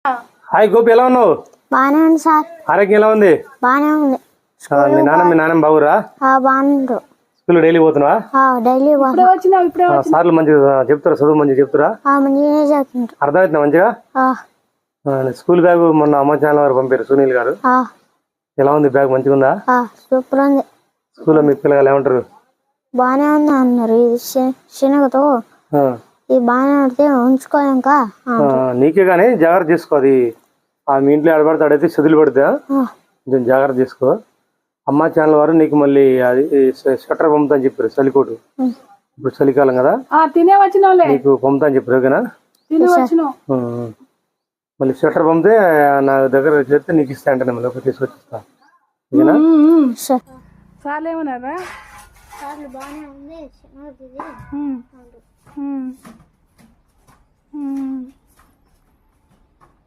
Hi Gopi, ఎలా ఉన్నావు? బానే ఉంది సార్. ఆరోగ్యం ఎలా ఉంది? బానే ఉంది. మీ నాన్నమ్మ బాగురా? బాగుండ్రు. స్కూల్ డైలీ పోతున్నావా? డైలీ సార్లు మంచిగా చెప్తారా? చదువు మంచిగా చెప్తారా? మంచిగానే చెప్తుండ్రు. అర్థమవుతుందా మంచిగా? స్కూల్ బ్యాగ్ మొన్న అమ్మ ఛానల్ వారు పంపారు, సునీల్ గారు. ఎలా ఉంది బ్యాగ్? మంచిగా ఉందా? సూపర్ ఉంది. స్కూల్లో మీ పిల్లలు ఏమంటారు? బానే ఉంది అన్నారు. ఇది శనగతో ఇది బాగానే ఆడితే ఉంచుకో ఇంకా. నీకే కానీ జాగ్రత్త చేసుకో. అది మీ ఇంట్లో ఆడబడితే ఆడైతే చదువులు పడితే కొంచెం జాగ్రత్త చేసుకో. అమ్మ ఛానల్ వారు నీకు మళ్ళీ అది స్వెటర్ పంపుతా అని చెప్పారు, చలికోటు. ఇప్పుడు చలికాలం కదా, నీకు పంపుతా అని చెప్పారు. ఓకేనా? మళ్ళీ స్వెటర్ పంపితే నా దగ్గర చేస్తే నీకు ఇస్తా అంటే మళ్ళీ ఒక తీసుకొచ్చిస్తా. ఓకేనా? సార్లు ఏమన్నారా? బాగానే ఉంది.